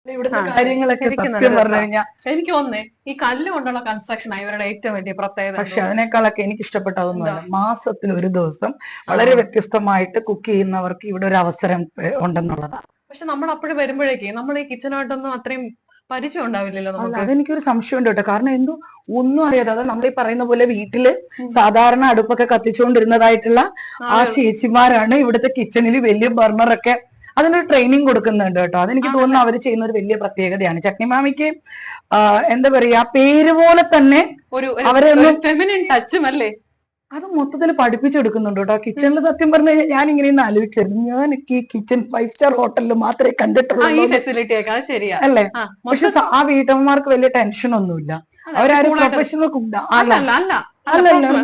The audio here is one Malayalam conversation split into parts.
ഇവിടുത്തെ കാര്യങ്ങളൊക്കെ സത്യം പറഞ്ഞു കഴിഞ്ഞാൽ എനിക്ക് തോന്നുന്നേ ഈ കല്ല് കൊണ്ടുള്ള കൺസ്ട്രക്ഷൻ ഇവരുടെ ഏറ്റവും വലിയ പ്രത്യേകത. പക്ഷെ അതിനേക്കാളൊക്കെ എനിക്ക് ഇഷ്ടപ്പെട്ടതൊന്നുമല്ല, മാസത്തിൽ ഒരു ദിവസം വളരെ വ്യത്യസ്തമായിട്ട് കുക്ക് ചെയ്യുന്നവർക്ക് ഇവിടെ ഒരു അവസരം ഉണ്ടെന്നുള്ളതാണ്. പക്ഷെ നമ്മൾ അപ്പോഴും വരുമ്പോഴേക്ക് നമ്മൾ ഈ കിച്ചണായിട്ടൊന്നും അത്രയും പരിചയം ഉണ്ടാവില്ലല്ലോ നമുക്ക്. അതെനിക്കൊരു സംശയം ഉണ്ട് കേട്ടോ. കാരണം എന്തോ ഒന്നും അറിയാതെ, അതായത് നമ്മൾ ഈ പറയുന്ന പോലെ വീട്ടില് സാധാരണ അടുപ്പൊക്കെ കത്തിച്ചുകൊണ്ടിരുന്നതായിട്ടുള്ള ആ ചേച്ചിമാരാണ് ഇവിടുത്തെ കിച്ചണിൽ വലിയ ബർണറൊക്കെ അതിനൊരു ട്രെയിനിങ് കൊടുക്കുന്നുണ്ട് കേട്ടോ. അതെനിക്ക് തോന്നുന്നു അവര് ചെയ്യുന്ന ഒരു വലിയ പ്രത്യേകതയാണ്. ചട്നി മാമിക്ക് എന്താ പറയാ, പേര് പോലെ തന്നെ ഒരു ഫെമിനിൻ ടച്ചും അല്ലേ, അത് മൊത്തത്തിൽ പഠിപ്പിച്ചെടുക്കുന്നുണ്ട് കേട്ടോ കിച്ചണിൽ. സത്യം പറഞ്ഞു കഴിഞ്ഞാൽ ഞാൻ ഇങ്ങനെയൊന്നും ആലോചിക്കരുത്, ഞാനൊക്കെ ഈ കിച്ചൺ 5 സ്റ്റാർ ഹോട്ടലിൽ മാത്രമേ കണ്ടിട്ടുള്ളൂ അല്ലേ. പക്ഷെ ആ വീട്ടമ്മമാർക്ക് വലിയ ടെൻഷൻ ഒന്നുമില്ല. അവരാരും പ്രൊഫഷണൽ കുക്ക് അല്ലല്ല,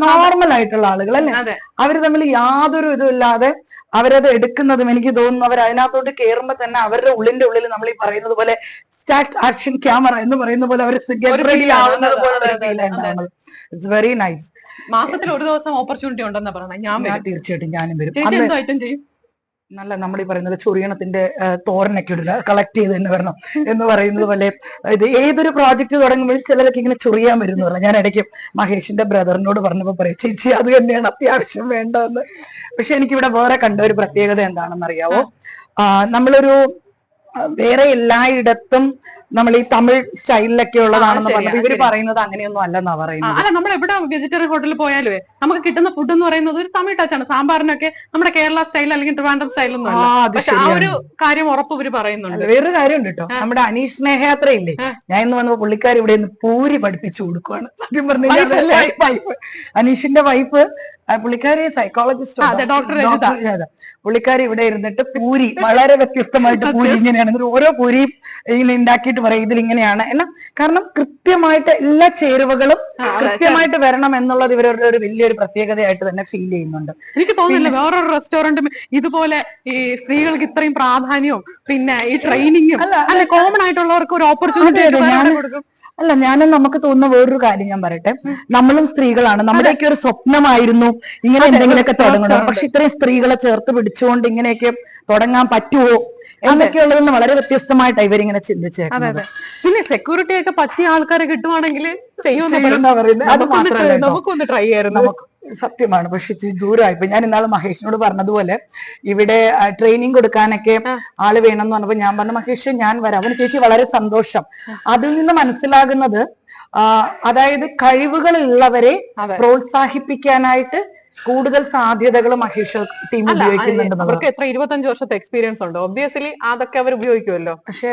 നോർമൽ ആയിട്ടുള്ള ആളുകൾ അല്ലേ. അവര് തമ്മിൽ യാതൊരു ഇതും ഇല്ലാതെ അവരത് എടുക്കുന്നതും, എനിക്ക് തോന്നുന്നു അവർ അതിനകത്തോട്ട് കയറുമ്പോ തന്നെ അവരുടെ ഉള്ളിന്റെ ഉള്ളിൽ നമ്മൾ ഈ പറയുന്നത് പോലെ സ്റ്റാർട്ട് ആക്ഷൻ ക്യാമറ എന്ന് പറയുന്ന പോലെ അവർ ഇറ്റ്സ് വെരി നൈസ്. മാസത്തിൽ ഒരു ദിവസം ഓപ്പർച്യൂണിറ്റി ഉണ്ടെന്ന് പറഞ്ഞാൽ ഞാൻ തീർച്ചയായിട്ടും ഞാനും വരും. നല്ല നമ്മൾ ഈ പറയുന്നത് ചൊറിയണത്തിന്റെ തോരനൊക്കെ ഇടില്ല, കളക്ട് ചെയ്ത് തന്നെ വരണം എന്ന് പറയുന്നത് പോലെ ഇത് ഏതൊരു പ്രോജക്ട് തുടങ്ങുമ്പോഴും ചിലരൊക്കെ ഇങ്ങനെ ചൊറിയാൻ വരുന്നു പറഞ്ഞു. ഞാൻ ഇടയ്ക്ക് മഹേഷിന്റെ ബ്രദറിനോട് പറഞ്ഞപ്പോ പറയാം, ചേച്ചി അത് തന്നെയാണ് അത്യാവശ്യം വേണ്ടതെന്ന്. പക്ഷെ എനിക്കിവിടെ വേറെ കണ്ട ഒരു പ്രത്യേകത എന്താണെന്ന് അറിയാവോ, നമ്മളൊരു വേറെ എല്ലായിടത്തും നമ്മൾ ഈ തമിഴ് സ്റ്റൈലിലൊക്കെ ഉള്ളതാണെന്ന് പറഞ്ഞത് ഇവര് പറയുന്നത് അങ്ങനെയൊന്നും അല്ലെന്നാ പറയുന്നത്. അല്ല, നമ്മൾ എവിടെ വെജിറ്റേറിയൻ ഹോട്ടലിൽ പോയാലും നമുക്ക് കിട്ടുന്ന ഫുഡ് എന്ന് പറയുന്നത് ഒരു തമിഴ് ടച്ചാണ്. സാമ്പാറിനൊക്കെ നമ്മുടെ കേരള സ്റ്റൈൽ അല്ലെങ്കിൽ ട്രിവാൻഡ്രം സ്റ്റൈലൊന്നും അല്ല. പക്ഷെ ആ ഒരു കാര്യം ഉറപ്പ് ഇവര് പറയുന്നുണ്ട്. വേറൊരു കാര്യമുണ്ട് കേട്ടോ, നമ്മുടെ അനീഷ് സ്നേഹയാത്രയില്ലേ, ഞാൻ ഇന്ന് വന്നപ്പോ പുള്ളിക്കാർ ഇവിടെ നിന്ന് പൂരി പഠിപ്പിച്ചു കൊടുക്കുവാണ്. സത്യം പറഞ്ഞു, അനീഷിന്റെ വൈഫ് പുള്ളിക്കാരി സൈക്കോളജിസ്റ്റ്, പുള്ളിക്കാരി ഇവിടെ ഇരുന്നിട്ട് പൂരി വളരെ വ്യത്യസ്തമായിട്ട് പൂരി ഇങ്ങനെയാണ്, ഓരോ പൂരിയും ഇങ്ങനെ ഉണ്ടാക്കിയിട്ട് പറയും ഇതിലിങ്ങനെയാണ് എന്നാ. കാരണം കൃത്യമായിട്ട് എല്ലാ ചേരുവകളും കൃത്യമായിട്ട് വരണം എന്നുള്ളത് ഇവരുടെ ഒരു വലിയൊരു പ്രത്യേകതയായിട്ട് തന്നെ ഫീൽ ചെയ്യുന്നുണ്ട്. എനിക്ക് തോന്നുന്നില്ല വേറൊരു റെസ്റ്റോറന്റും ഇതുപോലെ ഈ സ്ത്രീകൾക്ക് ഇത്രയും പ്രാധാന്യവും പിന്നെ ഈ ട്രെയിനിങ്ങും അല്ല കോമൺ ആയിട്ടുള്ളവർക്ക് ഒരു ഓപ്പർച്യൂണിറ്റി കൊടുക്കും. അല്ല, ഞാനും നമുക്ക് തോന്നുന്ന വേറൊരു കാര്യം ഞാൻ പറയട്ടെ, നമ്മളും സ്ത്രീകളാണ്, നമ്മുടെയൊക്കെ ഒരു സ്വപ്നമായിരുന്നു ഇങ്ങനെ എന്തെങ്കിലുമൊക്കെ തുടങ്ങണം. പക്ഷെ ഇത്രയും സ്ത്രീകളെ ചേർത്ത് പിടിച്ചുകൊണ്ട് ഇങ്ങനെയൊക്കെ തുടങ്ങാൻ പറ്റുമോ എന്നൊക്കെയുള്ളതെന്ന് വളരെ വ്യത്യസ്തമായിട്ടാണ് ഇവരിങ്ങനെ ചിന്തിച്ചേക്കുന്നത്. പിന്നെ സെക്യൂരിറ്റി ഒക്കെ പറ്റിയ ആൾക്കാരെ കിട്ടുവാണെങ്കിൽ നമുക്കൊന്ന് ട്രൈ ചെയ്യായിരുന്നു. നമുക്ക് സത്യമാണ്, പക്ഷെ ദൂരമായിപ്പോ. ഞാൻ ഇന്നാള് മഹേഷിനോട് പറഞ്ഞതുപോലെ ഇവിടെ ട്രെയിനിങ് കൊടുക്കാനൊക്കെ ആള് വേണമെന്ന് പറഞ്ഞപ്പോ ഞാൻ പറഞ്ഞു, മഹേഷ് ഞാൻ വരാം. അവന് ചേച്ചി വളരെ സന്തോഷം. അതിൽ നിന്ന് മനസ്സിലാകുന്നത് അതായത് കഴിവുകളുള്ളവരെ പ്രോത്സാഹിപ്പിക്കാനായിട്ട് കൂടുതൽ സാധ്യതകൾ മഹേഷ് ടീം ഉപയോഗിക്കുന്നുണ്ട്. അവർക്ക് എത്ര 25 വർഷത്തെ എക്സ്പീരിയൻസ് ഉണ്ട്, ഒബ്വിയസ്ലി അതൊക്കെ അവർ ഉപയോഗിക്കുമല്ലോ. പക്ഷെ